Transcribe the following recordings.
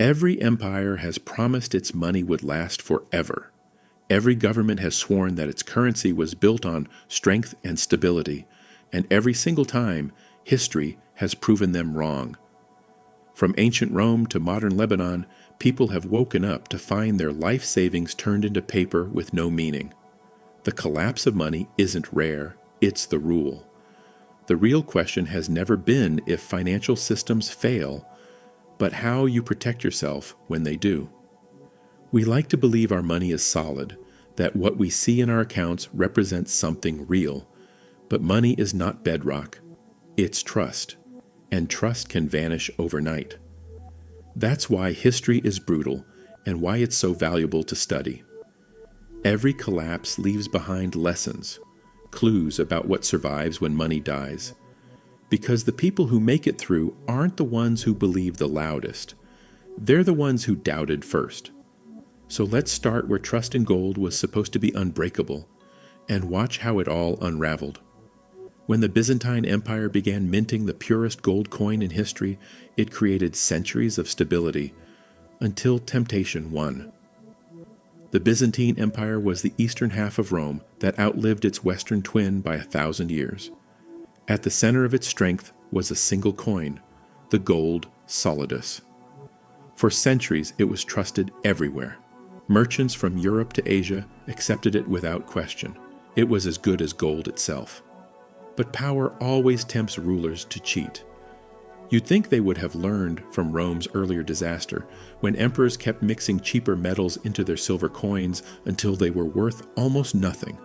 Every empire has promised its money would last forever. Every government has sworn that its currency was built on strength and stability, and every single time, history has proven them wrong. From ancient Rome to modern Lebanon, people have woken up to find their life savings turned into paper with no meaning. The collapse of money isn't rare, it's the rule. The real question has never been if financial systems fail, but how you protect yourself when they do. We like to believe our money is solid, that what we see in our accounts represents something real, but money is not bedrock, it's trust, and trust can vanish overnight. That's why history is brutal and why it's so valuable to study. Every collapse leaves behind lessons, clues about what survives when money dies. Because the people who make it through aren't the ones who believe the loudest. They're the ones who doubted first. So let's start where trust in gold was supposed to be unbreakable, and watch how it all unraveled. When the Byzantine Empire began minting the purest gold coin in history, it created centuries of stability, until temptation won. The Byzantine Empire was the eastern half of Rome that outlived its western twin by 1,000 years. At the center of its strength was a single coin, the gold solidus. For centuries, it was trusted everywhere. Merchants from Europe to Asia accepted it without question. It was as good as gold itself. But power always tempts rulers to cheat. You'd think they would have learned from Rome's earlier disaster, when emperors kept mixing cheaper metals into their silver coins until they were worth almost nothing.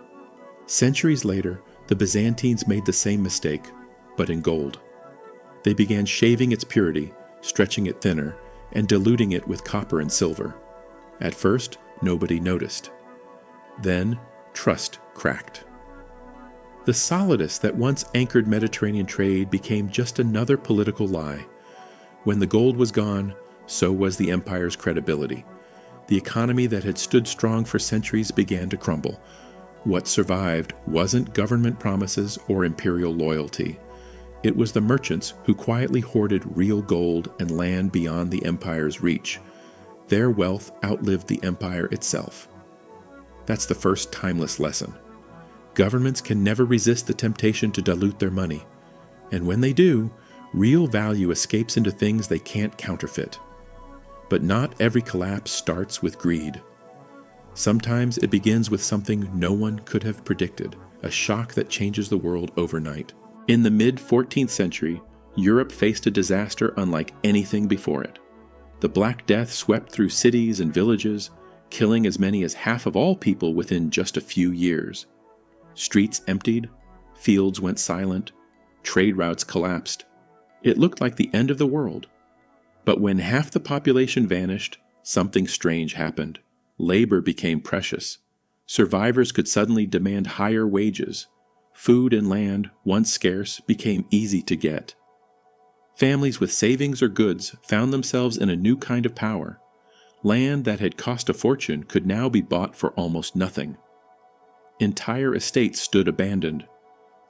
Centuries later, the Byzantines made the same mistake, but in gold. They began shaving its purity, stretching it thinner, and diluting it with copper and silver. At first, nobody noticed. Then, trust cracked. The solidus that once anchored Mediterranean trade became just another political lie. When the gold was gone, so was the empire's credibility. The economy that had stood strong for centuries began to crumble. What survived wasn't government promises or imperial loyalty. It was the merchants who quietly hoarded real gold and land beyond the empire's reach. Their wealth outlived the empire itself. That's the first timeless lesson. Governments can never resist the temptation to dilute their money. And when they do, real value escapes into things they can't counterfeit. But not every collapse starts with greed. Sometimes it begins with something no one could have predicted, a shock that changes the world overnight. In the mid-14th century, Europe faced a disaster unlike anything before it. The Black Death swept through cities and villages, killing as many as half of all people within just a few years. Streets emptied, fields went silent, trade routes collapsed. It looked like the end of the world. But when half the population vanished, something strange happened. Labor became precious. Survivors could suddenly demand higher wages. Food and land, once scarce, became easy to get. Families with savings or goods found themselves in a new kind of power. Land that had cost a fortune could now be bought for almost nothing. Entire estates stood abandoned.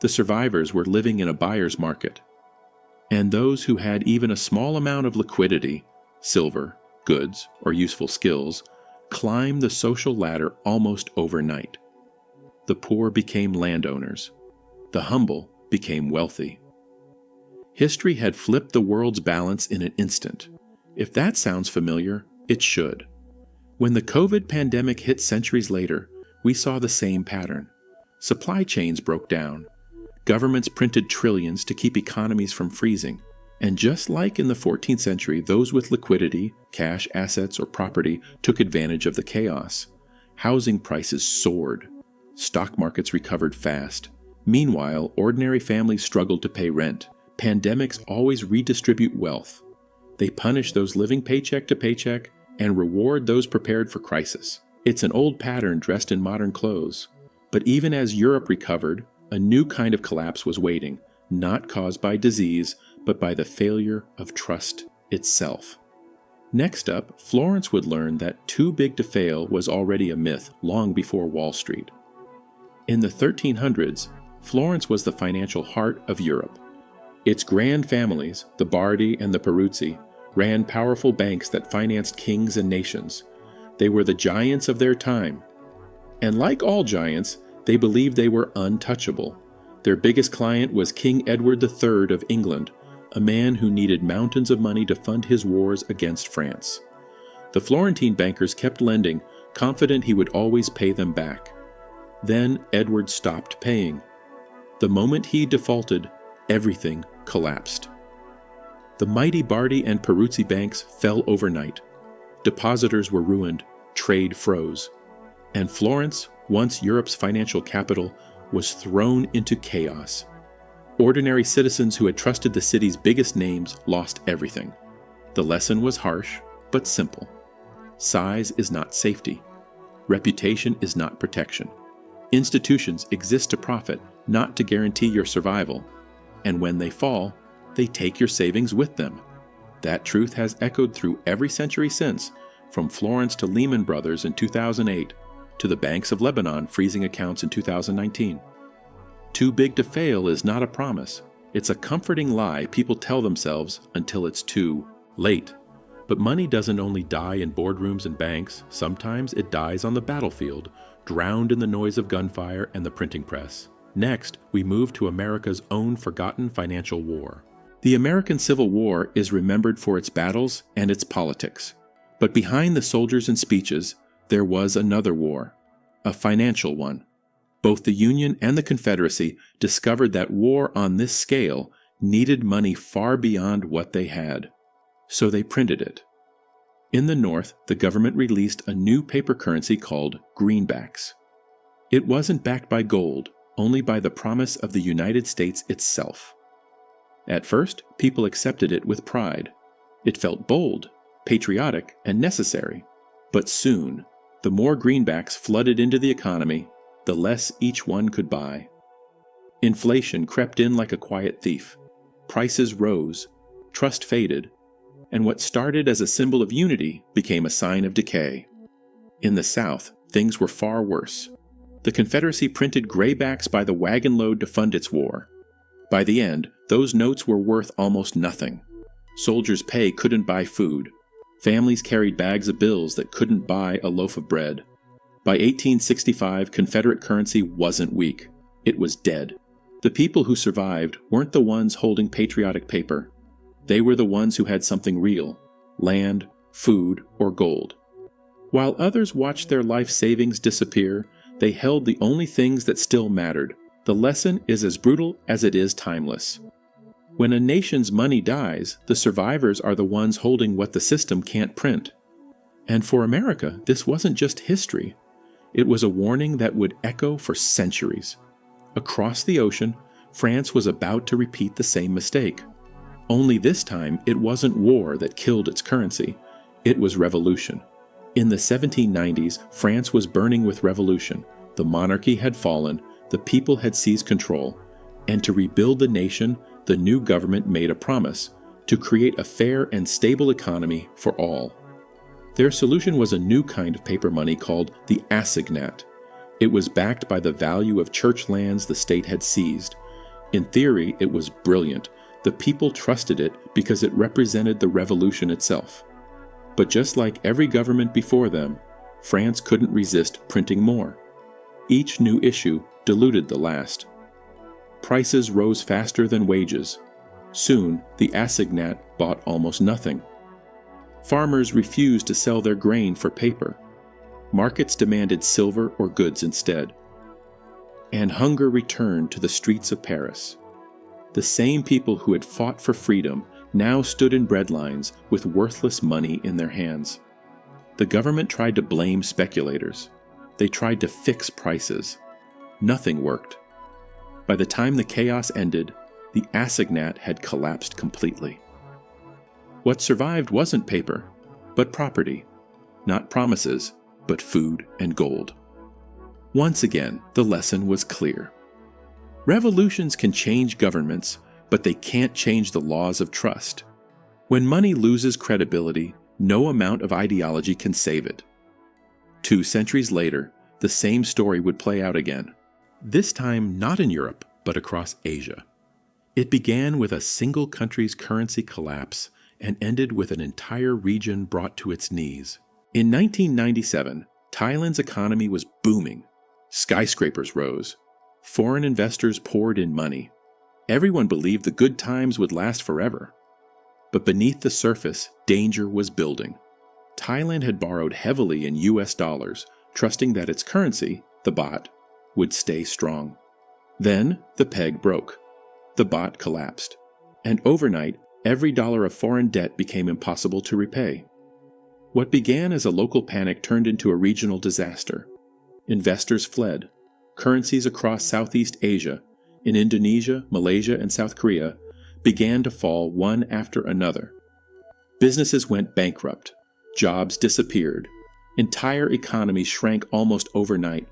The survivors were living in a buyer's market. And those who had even a small amount of liquidity, silver, goods, or useful skills, climbed the social ladder almost overnight. The poor became landowners. The humble became wealthy. History had flipped the world's balance in an instant. If that sounds familiar, it should. When the COVID pandemic hit centuries later, we saw the same pattern. Supply chains broke down. Governments printed trillions to keep economies from freezing. And just like in the 14th century, those with liquidity, cash, assets, or property took advantage of the chaos. Housing prices soared. Stock markets recovered fast. Meanwhile, ordinary families struggled to pay rent. Pandemics always redistribute wealth. They punish those living paycheck to paycheck and reward those prepared for crisis. It's an old pattern dressed in modern clothes. But even as Europe recovered, a new kind of collapse was waiting, not caused by disease, but by the failure of trust itself. Next up, Florence would learn that too big to fail was already a myth long before Wall Street. In the 1300s, Florence was the financial heart of Europe. Its grand families, the Bardi and the Peruzzi, ran powerful banks that financed kings and nations. They were the giants of their time. And like all giants, they believed they were untouchable. Their biggest client was King Edward III of England, a man who needed mountains of money to fund his wars against France. The Florentine bankers kept lending, confident he would always pay them back. Then Edward stopped paying. The moment he defaulted, everything collapsed. The mighty Bardi and Peruzzi banks fell overnight. Depositors were ruined, trade froze. And Florence, once Europe's financial capital, was thrown into chaos. Ordinary citizens who had trusted the city's biggest names lost everything. The lesson was harsh, but simple. Size is not safety. Reputation is not protection. Institutions exist to profit, not to guarantee your survival. And when they fall, they take your savings with them. That truth has echoed through every century since, from Florence to Lehman Brothers in 2008, to the banks of Lebanon freezing accounts in 2019. Too big to fail is not a promise. It's a comforting lie people tell themselves until it's too late. But money doesn't only die in boardrooms and banks. Sometimes it dies on the battlefield, drowned in the noise of gunfire and the printing press. Next, we move to America's own forgotten financial war. The American Civil War is remembered for its battles and its politics. But behind the soldiers and speeches, there was another war, a financial one. Both the Union and the Confederacy discovered that war on this scale needed money far beyond what they had. So they printed it. In the North, the government released a new paper currency called greenbacks. It wasn't backed by gold, only by the promise of the United States itself. At first, people accepted it with pride. It felt bold, patriotic, and necessary. But soon, the more greenbacks flooded into the economy, the less each one could buy. Inflation crept in like a quiet thief. Prices rose, trust faded, and what started as a symbol of unity became a sign of decay. In the South, things were far worse. The Confederacy printed graybacks by the wagon load to fund its war. By the end, those notes were worth almost nothing. Soldiers' pay couldn't buy food. Families carried bags of bills that couldn't buy a loaf of bread. By 1865, Confederate currency wasn't weak. It was dead. The people who survived weren't the ones holding patriotic paper. They were the ones who had something real: land, food, or gold. While others watched their life savings disappear, they held the only things that still mattered. The lesson is as brutal as it is timeless. When a nation's money dies, the survivors are the ones holding what the system can't print. And for America, this wasn't just history. It was a warning that would echo for centuries. Across the ocean, France was about to repeat the same mistake. Only this time, it wasn't war that killed its currency. It was revolution. In the 1790s, France was burning with revolution. The monarchy had fallen, the people had seized control. And to rebuild the nation, the new government made a promise: to create a fair and stable economy for all. Their solution was a new kind of paper money called the assignat. It was backed by the value of church lands the state had seized. In theory, it was brilliant. The people trusted it because it represented the revolution itself. But just like every government before them, France couldn't resist printing more. Each new issue diluted the last. Prices rose faster than wages. Soon, the assignat bought almost nothing. Farmers refused to sell their grain for paper. Markets demanded silver or goods instead. And hunger returned to the streets of Paris. The same people who had fought for freedom now stood in bread lines with worthless money in their hands. The government tried to blame speculators. They tried to fix prices. Nothing worked. By the time the chaos ended, the assignat had collapsed completely. What survived wasn't paper, but property. Not promises, but food and gold. Once again, the lesson was clear. Revolutions can change governments, but they can't change the laws of trust. When money loses credibility, no amount of ideology can save it. 2 centuries later, the same story would play out again. This time not in Europe, but across Asia. It began with a single country's currency collapse and ended with an entire region brought to its knees. In 1997, Thailand's economy was booming. Skyscrapers rose. Foreign investors poured in money. Everyone believed the good times would last forever. But beneath the surface, danger was building. Thailand had borrowed heavily in US dollars, trusting that its currency, the baht, would stay strong. Then the peg broke. The baht collapsed. And overnight, every dollar of foreign debt became impossible to repay. What began as a local panic turned into a regional disaster. Investors fled. Currencies across Southeast Asia, in Indonesia, Malaysia, and South Korea, began to fall one after another. Businesses went bankrupt. Jobs disappeared. Entire economies shrank almost overnight.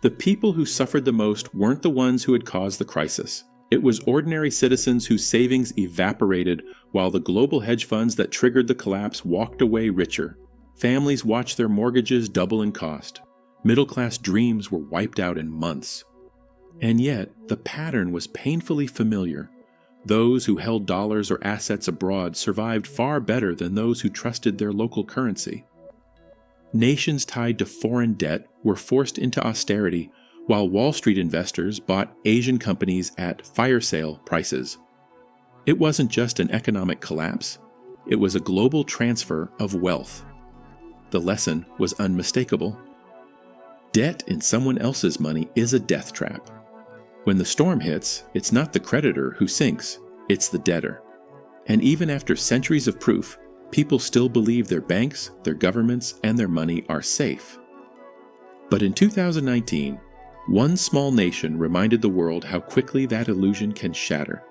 The people who suffered the most weren't the ones who had caused the crisis. It was ordinary citizens whose savings evaporated while the global hedge funds that triggered the collapse walked away richer. Families watched their mortgages double in cost. Middle-class dreams were wiped out in months. And yet, the pattern was painfully familiar. Those who held dollars or assets abroad survived far better than those who trusted their local currency. Nations tied to foreign debt were forced into austerity, while Wall Street investors bought Asian companies at fire sale prices. It wasn't just an economic collapse, it was a global transfer of wealth. The lesson was unmistakable. Debt in someone else's money is a death trap. When the storm hits, it's not the creditor who sinks, it's the debtor. And even after centuries of proof, people still believe their banks, their governments, and their money are safe. But in 2019, one small nation reminded the world how quickly that illusion can shatter.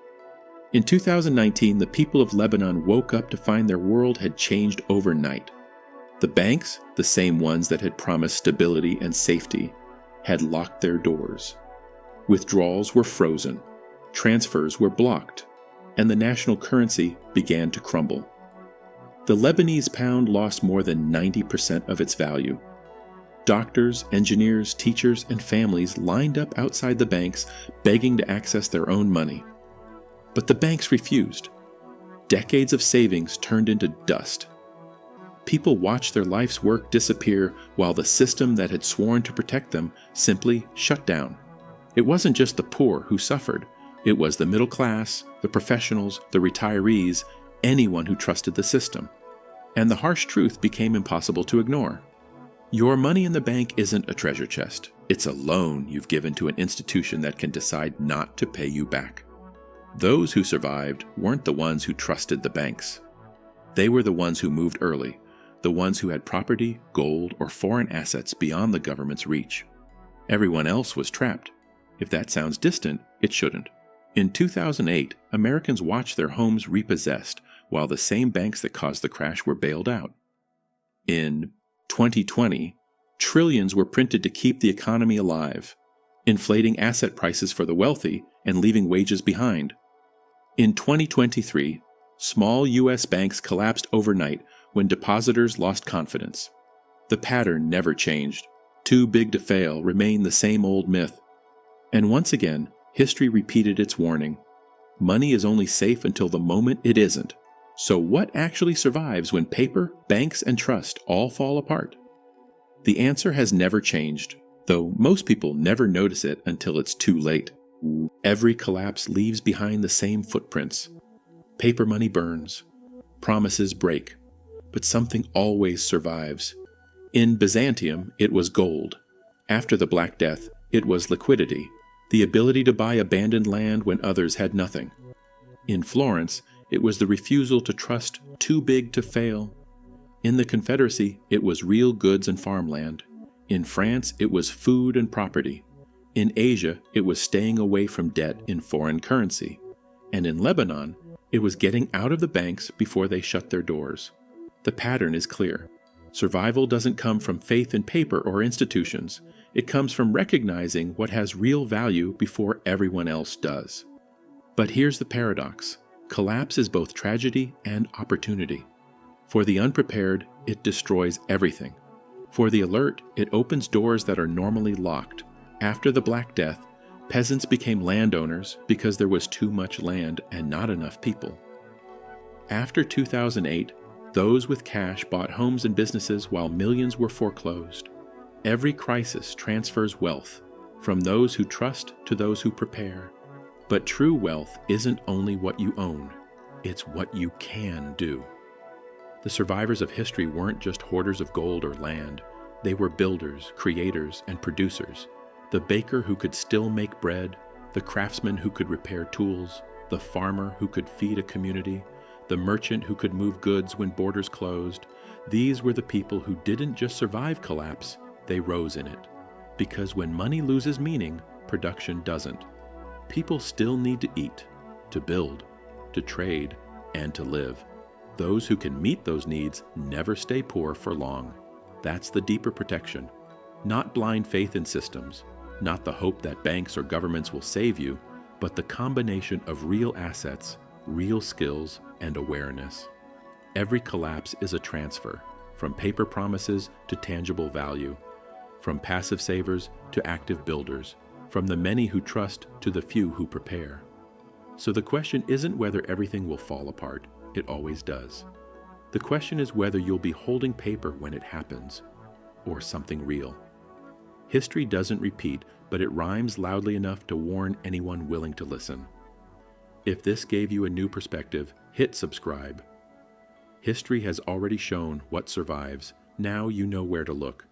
In 2019, the people of Lebanon woke up to find their world had changed overnight. The banks, the same ones that had promised stability and safety, had locked their doors. Withdrawals were frozen, transfers were blocked, and the national currency began to crumble. The Lebanese pound lost more than 90% of its value. Doctors, engineers, teachers, and families lined up outside the banks, begging to access their own money. But the banks refused. Decades of savings turned into dust. People watched their life's work disappear while the system that had sworn to protect them simply shut down. It wasn't just the poor who suffered. It was the middle class, the professionals, the retirees, anyone who trusted the system. And the harsh truth became impossible to ignore. Your money in the bank isn't a treasure chest. It's a loan you've given to an institution that can decide not to pay you back. Those who survived weren't the ones who trusted the banks. They were the ones who moved early, the ones who had property, gold, or foreign assets beyond the government's reach. Everyone else was trapped. If that sounds distant, it shouldn't. In 2008, Americans watched their homes repossessed, while the same banks that caused the crash were bailed out. In 2020, trillions were printed to keep the economy alive, inflating asset prices for the wealthy and leaving wages behind. In 2023, small U.S. banks collapsed overnight when depositors lost confidence. The pattern never changed. Too big to fail remained the same old myth. And once again, history repeated its warning. Money is only safe until the moment it isn't. So what actually survives when paper, banks, and trust all fall apart? The answer has never changed, though most people never notice it until it's too late. Every collapse leaves behind the same footprints. Paper money burns. Promises break. But something always survives. In Byzantium, it was gold. After the Black Death, it was liquidity, the ability to buy abandoned land when others had nothing. In Florence, it was the refusal to trust too big to fail. In the Confederacy, it was real goods and farmland. In France, it was food and property. In Asia, it was staying away from debt in foreign currency. And in Lebanon, it was getting out of the banks before they shut their doors. The pattern is clear. Survival doesn't come from faith in paper or institutions. It comes from recognizing what has real value before everyone else does. But here's the paradox. Collapse is both tragedy and opportunity. For the unprepared, it destroys everything. For the alert, it opens doors that are normally locked. After the Black Death, peasants became landowners because there was too much land and not enough people. After 2008, those with cash bought homes and businesses while millions were foreclosed. Every crisis transfers wealth from those who trust to those who prepare. But true wealth isn't only what you own, it's what you can do. The survivors of history weren't just hoarders of gold or land. They were builders, creators, and producers. The baker who could still make bread, the craftsman who could repair tools, the farmer who could feed a community, the merchant who could move goods when borders closed. These were the people who didn't just survive collapse, they rose in it. Because when money loses meaning, production doesn't. People still need to eat, to build, to trade, and to live. Those who can meet those needs never stay poor for long. That's the deeper protection. Not blind faith in systems, not the hope that banks or governments will save you, but the combination of real assets, real skills, and awareness. Every collapse is a transfer, from paper promises to tangible value, from passive savers to active builders, from the many who trust to the few who prepare. So the question isn't whether everything will fall apart. It always does. The question is whether you'll be holding paper when it happens, or something real. History doesn't repeat, but it rhymes loudly enough to warn anyone willing to listen. If this gave you a new perspective, hit subscribe. History has already shown what survives. Now you know where to look.